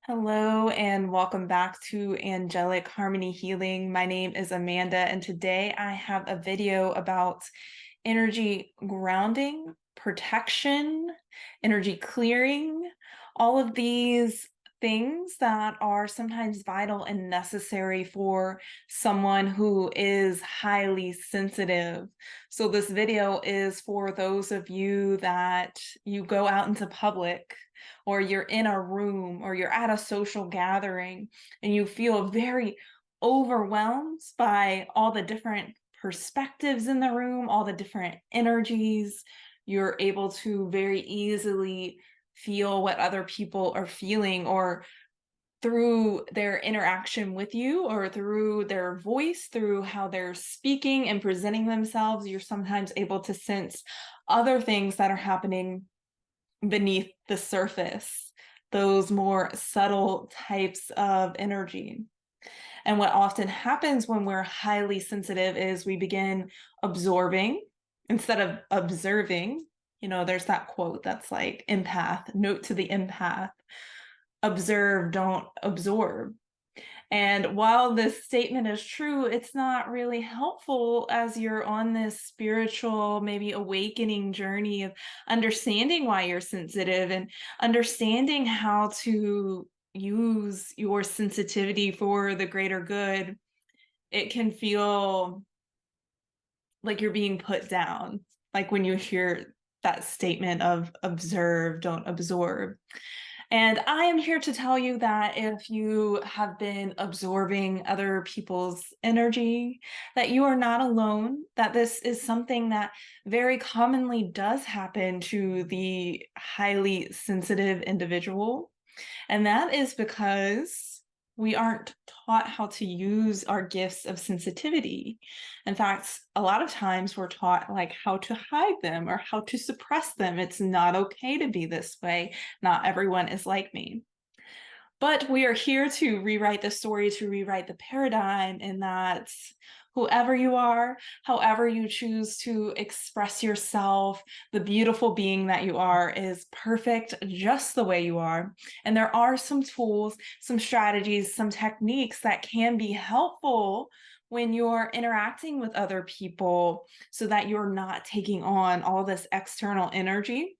Hello and welcome back to Angelic Harmony Healing. My name is Amanda, and today I have a video about energy grounding, protection, energy clearing, all of these things that are sometimes vital and necessary for someone who is highly sensitive. So this video is for those of you that you go out into public, or you're in a room, or you're at a social gathering and you feel very overwhelmed by all the different perspectives in the room, all the different energies. You're able to very easily feel what other people are feeling, or through their interaction with you, or through their voice, through how they're speaking and presenting themselves. You're sometimes able to sense other things that are happening beneath the surface, those more subtle types of energy. And what often happens when we're highly sensitive is we begin absorbing instead of observing. There's that quote that's like, empath, note to the empath, observe, don't absorb. And while this statement is true, it's not really helpful as you're on this spiritual, maybe awakening journey of understanding why you're sensitive and understanding how to use your sensitivity for the greater good. It can feel like you're being put down, like when you hear that statement of observe, don't absorb. And I am here to tell you that if you have been absorbing other people's energy, that you are not alone, that this is something that very commonly does happen to the highly sensitive individual. And that is because we aren't taught how to use our gifts of sensitivity. In fact, a lot of times we're taught like how to hide them or how to suppress them. It's not okay to be this way. Not everyone is like me. But we are here to rewrite the story, to rewrite the paradigm, in that whoever you are, however you choose to express yourself, the beautiful being that you are is perfect just the way you are. And there are some tools, some strategies, some techniques that can be helpful when you're interacting with other people so that you're not taking on all this external energy.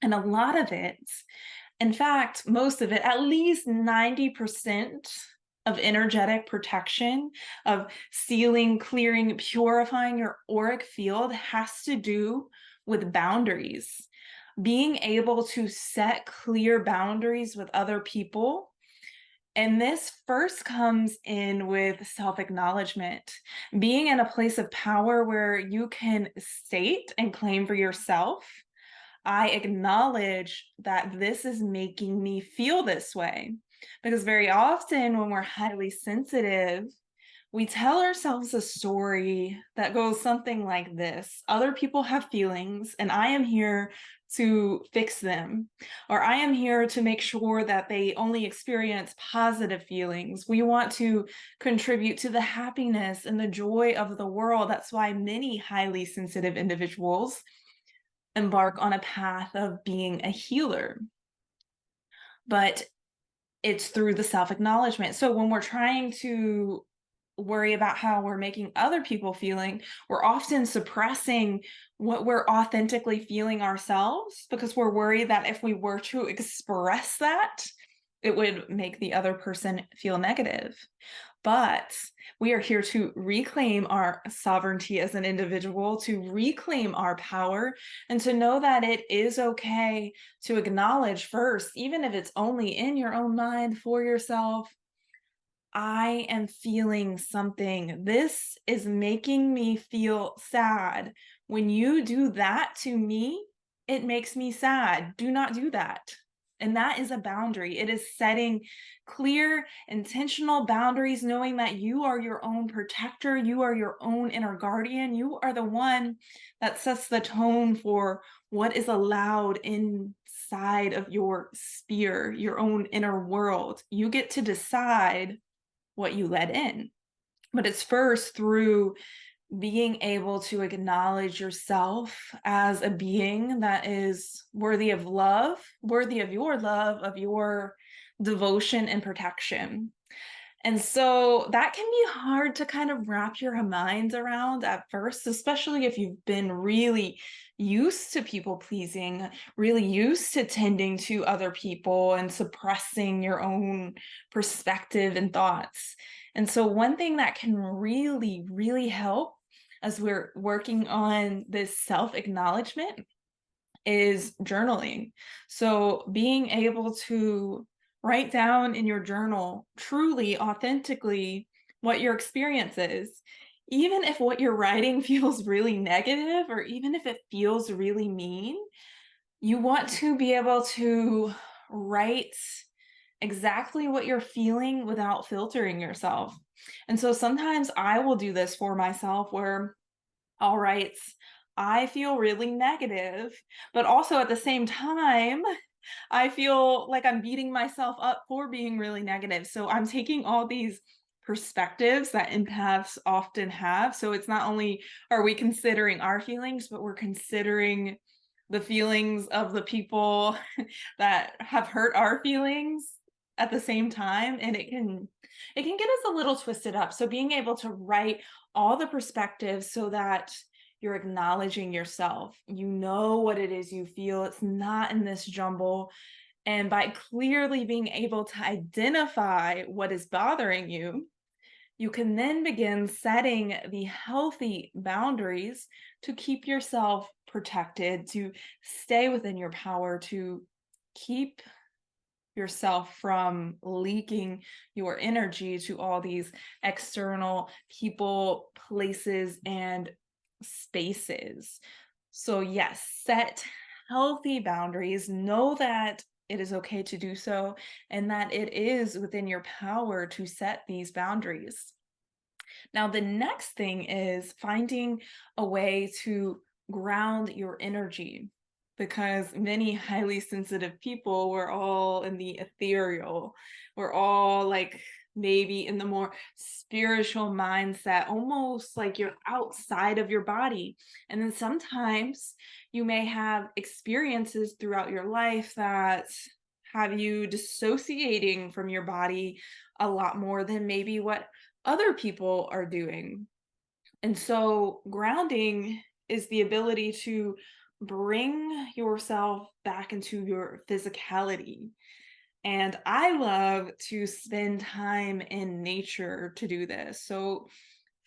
And a lot of it, in fact, most of it, at least 90% of energetic protection, of sealing, clearing, purifying your auric field, has to do with boundaries. Being able to set clear boundaries with other people. And this first comes in with self-acknowledgement, being in a place of power where you can state and claim for yourself, I acknowledge that this is making me feel this way. Because very often when we're highly sensitive, we tell ourselves a story that goes something like this: other people have feelings, and I am here to fix them, or I am here to make sure that they only experience positive feelings. We want to contribute to the happiness and the joy of the world. That's why many highly sensitive individuals embark on a path of being a healer. But it's through the self-acknowledgement. So when we're trying to worry about how we're making other people feeling, we're often suppressing what we're authentically feeling ourselves, because we're worried that if we were to express that, it would make the other person feel negative. But we are here to reclaim our sovereignty as an individual, to reclaim our power, and to know that it is okay to acknowledge first, even if it's only in your own mind for yourself, I am feeling something. This is making me feel sad. When you do that to me, it makes me sad. Do not do that. And that is a boundary. It is setting clear, intentional boundaries, knowing that you are your own protector. You are your own inner guardian. You are the one that sets the tone for what is allowed inside of your sphere, your own inner world. You get to decide what you let in. But it's first through being able to acknowledge yourself as a being that is worthy of love, worthy of your love, of your devotion and protection. And so that can be hard to kind of wrap your mind around at first, especially if you've been really used to people pleasing, really used to tending to other people and suppressing your own perspective and thoughts. And so, one thing that can really, really help as we're working on this self acknowledgement is journaling. So being able to write down in your journal truly, authentically what your experience is, even if what you're writing feels really negative or even if it feels really mean, you want to be able to write exactly what you're feeling without filtering yourself. And so sometimes I will do this for myself where all right, I feel really negative, but also at the same time, I feel like I'm beating myself up for being really negative. So I'm taking all these perspectives that empaths often have. So it's not only are we considering our feelings, but we're considering the feelings of the people that have hurt our feelings at the same time, and it can get us a little twisted up. So being able to write all the perspectives so that you're acknowledging yourself, you know what it is you feel, it's not in this jumble. And by clearly being able to identify what is bothering you can then begin setting the healthy boundaries to keep yourself protected, to stay within your power, to keep yourself from leaking your energy to all these external people, places, and spaces. So, yes, set healthy boundaries. Know that it is okay to do so and that it is within your power to set these boundaries. Now, the next thing is finding a way to ground your energy because many highly sensitive people, we're all in the ethereal. We're all like maybe in the more spiritual mindset, almost like you're outside of your body. And then sometimes you may have experiences throughout your life that have you dissociating from your body a lot more than maybe what other people are doing. And so, grounding is the ability to bring yourself back into your physicality. And I love to spend time in nature to do this. So,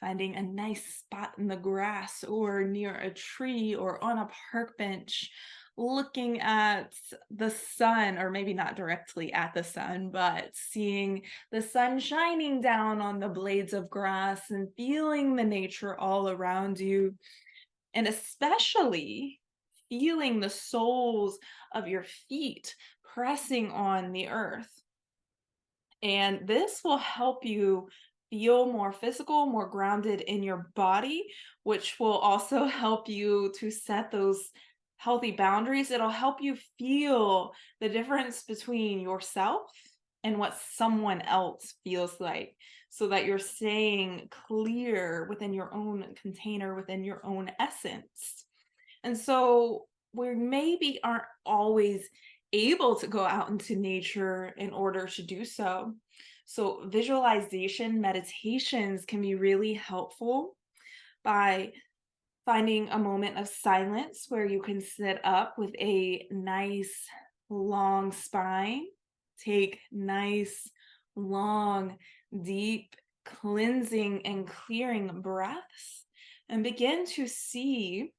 finding a nice spot in the grass or near a tree or on a park bench, looking at the sun, or maybe not directly at the sun, but seeing the sun shining down on the blades of grass and feeling the nature all around you, and especially feeling the soles of your feet pressing on the earth. And this will help you feel more physical, more grounded in your body, which will also help you to set those healthy boundaries. It'll help you feel the difference between yourself and what someone else feels like so that you're staying clear within your own container, within your own essence. And so we maybe aren't always able to go out into nature in order to do so. So visualization meditations can be really helpful by finding a moment of silence where you can sit up with a nice long spine, take nice, long, deep cleansing and clearing breaths, and begin to see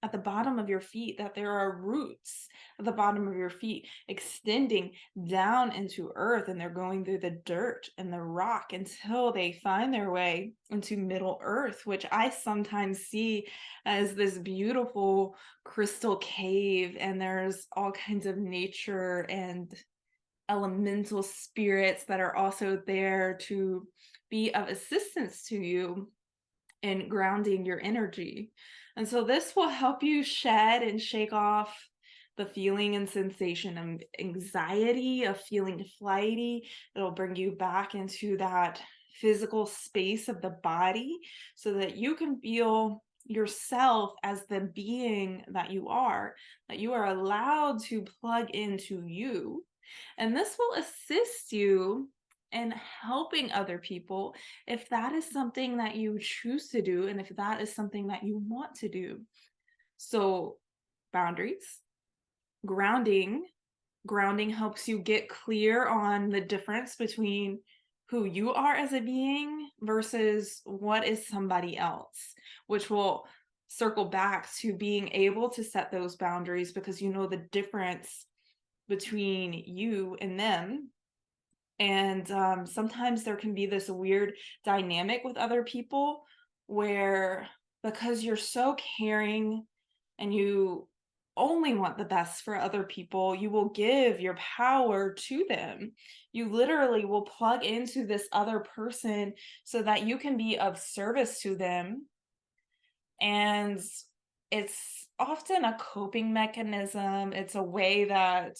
at the bottom of your feet that there are roots at the bottom of your feet extending down into earth, and they're going through the dirt and the rock until they find their way into middle earth, which I sometimes see as this beautiful crystal cave, and there's all kinds of nature and elemental spirits that are also there to be of assistance to you in grounding your energy. And so this will help you shed and shake off the feeling and sensation of anxiety, of feeling flighty. It'll bring you back into that physical space of the body so that you can feel yourself as the being that you are allowed to plug into you And this will assist you in helping other people if that is something that you choose to do and if that is something that you want to do. So, boundaries, grounding. Grounding helps you get clear on the difference between who you are as a being versus what is somebody else, which will circle back to being able to set those boundaries because you know the difference between you and them. And sometimes there can be this weird dynamic with other people where, because you're so caring and you only want the best for other people, you will give your power to them. You literally will plug into this other person so that you can be of service to them. And it's often a coping mechanism. It's a way that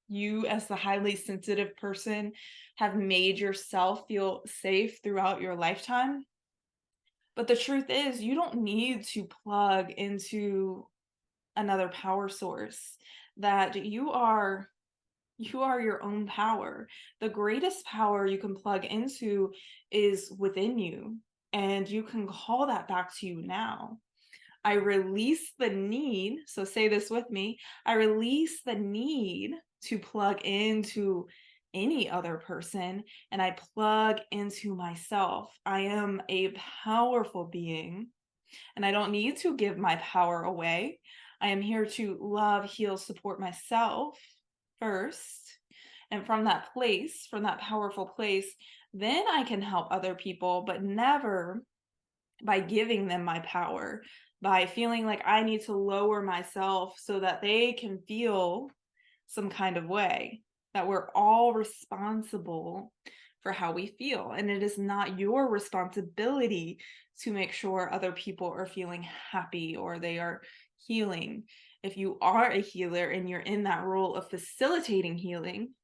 you, as the highly sensitive person, have made yourself feel safe throughout your lifetime. But the truth is, you don't need to plug into another power source, that you are your own power. The greatest power you can plug into is within you, and you can call that back to you now. I release the need, so say this with me, I release the need to plug into any other person, and I plug into myself. I am a powerful being, and I don't need to give my power away. I am here to love, heal, support myself first. And from that place, from that powerful place, then I can help other people, but never by giving them my power, by feeling like I need to lower myself so that they can feel some kind of way, that we're all responsible for how we feel. And it is not your responsibility to make sure other people are feeling happy or they are healing. If you are a healer and you're in that role of facilitating healing,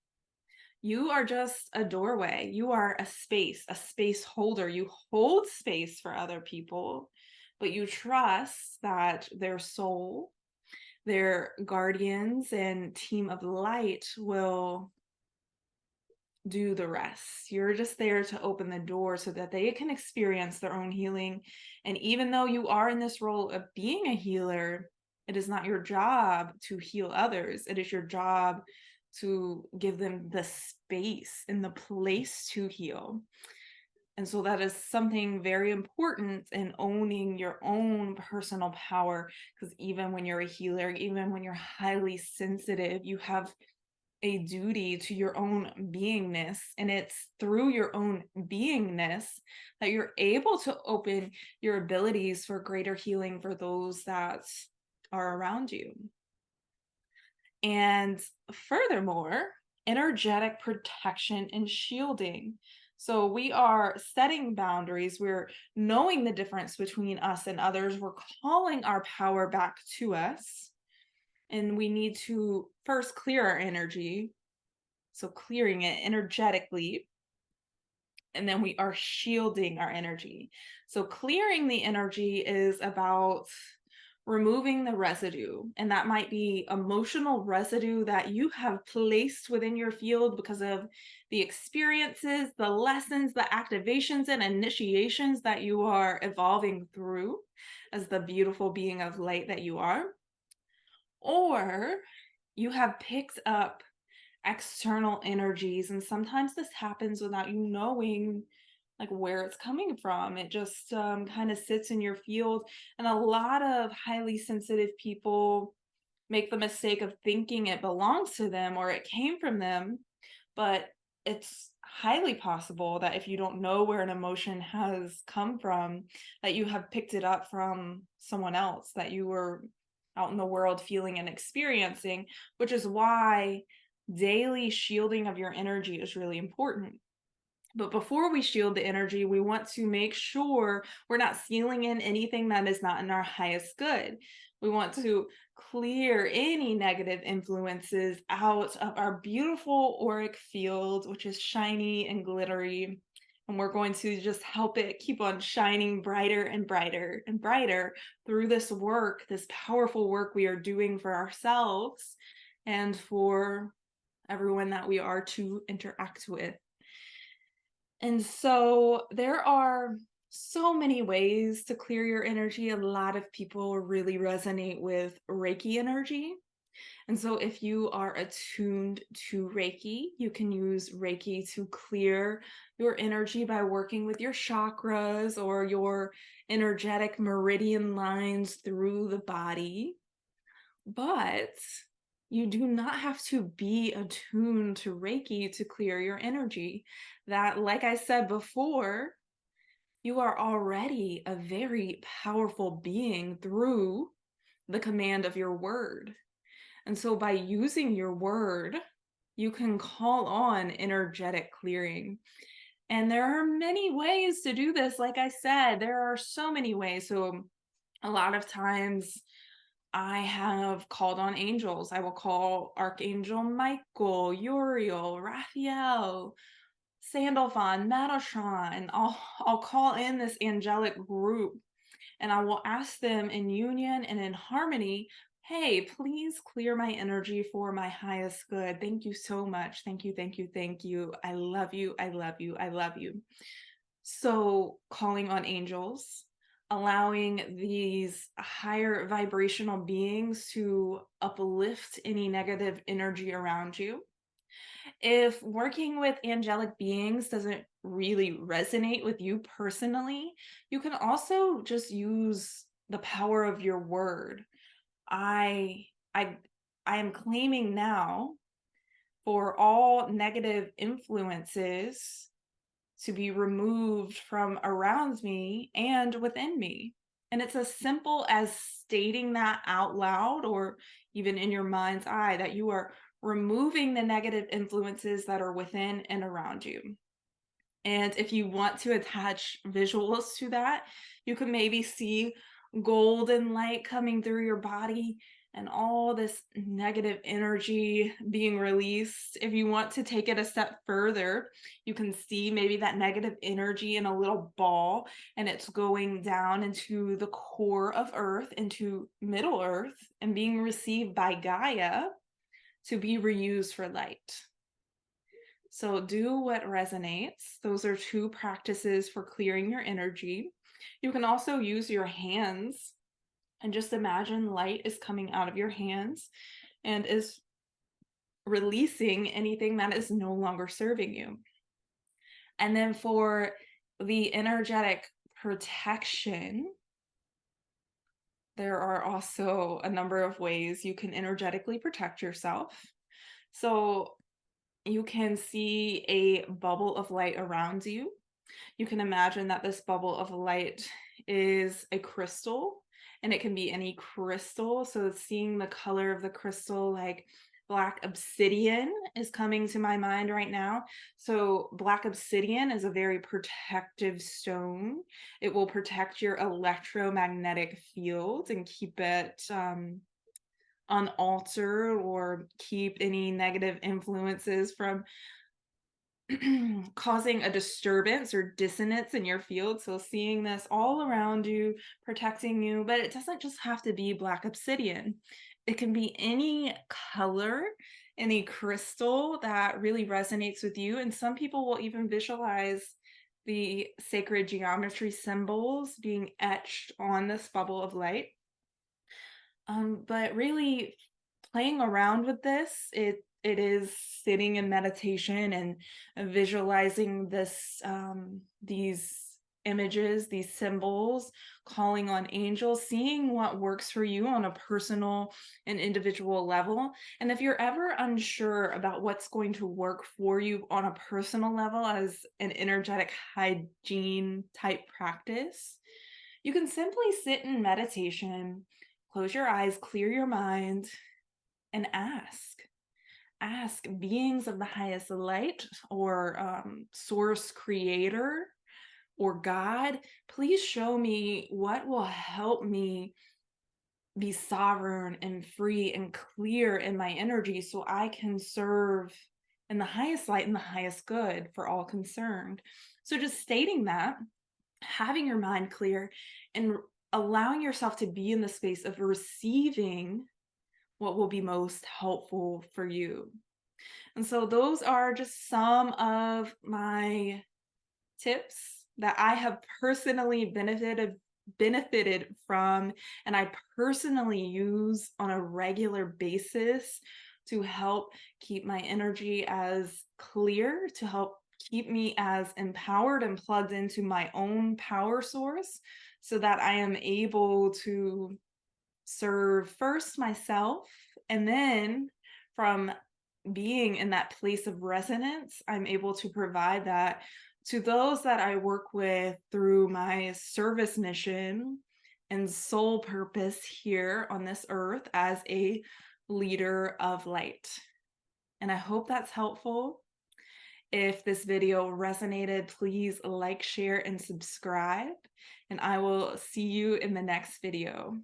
you are just a doorway. You are a space holder. You hold space for other people, but you trust that their soul, their guardians and team of light will do the rest. You're just there to open the door so that they can experience their own healing. And even though you are in this role of being a healer, it is not your job to heal others. It is your job to give them the space and the place to heal. And so that is something very important in owning your own personal power, because even when you're a healer, even when you're highly sensitive, you have a duty to your own beingness. And it's through your own beingness that you're able to open your abilities for greater healing for those that are around you. And furthermore, energetic protection and shielding. So we are setting boundaries. We're knowing the difference between us and others. We're calling our power back to us. And we need to first clear our energy. So clearing it energetically. And then we are shielding our energy. So clearing the energy is about removing the residue. And that might be emotional residue that you have placed within your field because of the experiences, the lessons, the activations, and initiations that you are evolving through as the beautiful being of light that you are. Or you have picked up external energies, and sometimes this happens without you knowing like where it's coming from. It just kind of sits in your field, and a lot of highly sensitive people make the mistake of thinking it belongs to them or it came from them. But it's highly possible that if you don't know where an emotion has come from, that you have picked it up from someone else that you were out in the world feeling and experiencing, which is why daily shielding of your energy is really important. But before we shield the energy, we want to make sure we're not sealing in anything that is not in our highest good. We want to clear any negative influences out of our beautiful auric field, which is shiny and glittery. And we're going to just help it keep on shining brighter and brighter and brighter through this work, this powerful work we are doing for ourselves and for everyone that we are to interact with. And so there are so many ways to clear your energy. A lot of people really resonate with Reiki energy. And so if you are attuned to Reiki, you can use Reiki to clear your energy by working with your chakras or your energetic meridian lines through the body. But you do not have to be attuned to Reiki to clear your energy. That, like I said before, you are already a very powerful being through the command of your word. And so by using your word, you can call on energetic clearing. And there are many ways to do this. Like I said, there are so many ways. So a lot of times I have called on angels. I will call Archangel Michael, Uriel, Raphael, Sandalphon, Metatron, and I'll call in this angelic group and I will ask them in union and in harmony, hey, please clear my energy for my highest good. Thank you so much. Thank you, thank you, thank you. I love you, I love you, I love you. So calling on angels, allowing these higher vibrational beings to uplift any negative energy around you. If working with angelic beings doesn't really resonate with you personally, you can also just use the power of your word. I I I am claiming now for all negative influences to be removed from around me and within me. And it's as simple as stating that out loud or even in your mind's eye that you are removing the negative influences that are within and around you. And if you want to attach visuals to that, you can maybe see golden light coming through your body and all this negative energy being released. If you want to take it a step further, you can see maybe that negative energy in a little ball and it's going down into the core of Earth, into Middle Earth, and being received by Gaia to be reused for light. So do what resonates. Those are two practices for clearing your energy. You can also use your hands and just imagine light is coming out of your hands and is releasing anything that is no longer serving you. And then for the energetic protection, there are also a number of ways you can energetically protect yourself. So you can see a bubble of light around you. You can imagine that this bubble of light is a crystal, and it can be any crystal. So seeing the color of the crystal, like black obsidian is coming to my mind right now. So black obsidian is a very protective stone. It will protect your electromagnetic field and keep it unaltered or keep any negative influences from causing a disturbance or dissonance in your field. So seeing this all around you, protecting you, but it doesn't just have to be black obsidian. It can be any color, any crystal that really resonates with you. And some people will even visualize the sacred geometry symbols being etched on this bubble of light. But really playing around with this, it is sitting in meditation and visualizing these images, these symbols, calling on angels, seeing what works for you on a personal and individual level. And if you're ever unsure about what's going to work for you on a personal level as an energetic hygiene type practice, you can simply sit in meditation, close your eyes, clear your mind, and ask beings of the highest light or source creator or God, please show me what will help me be sovereign and free and clear in my energy so I can serve in the highest light and the highest good for all concerned. So just stating that, having your mind clear and allowing yourself to be in the space of receiving what will be most helpful for you. And so those are just some of my tips that I have personally benefited from, and I personally use on a regular basis to help keep my energy as clear, to help keep me as empowered and plugged into my own power source so that I am able to serve first myself, and then from being in that place of resonance, I'm able to provide that to those that I work with through my service mission and sole purpose here on this earth as a leader of light. And I hope that's helpful. If this video resonated, please like, share, and subscribe, and I will see you in the next video.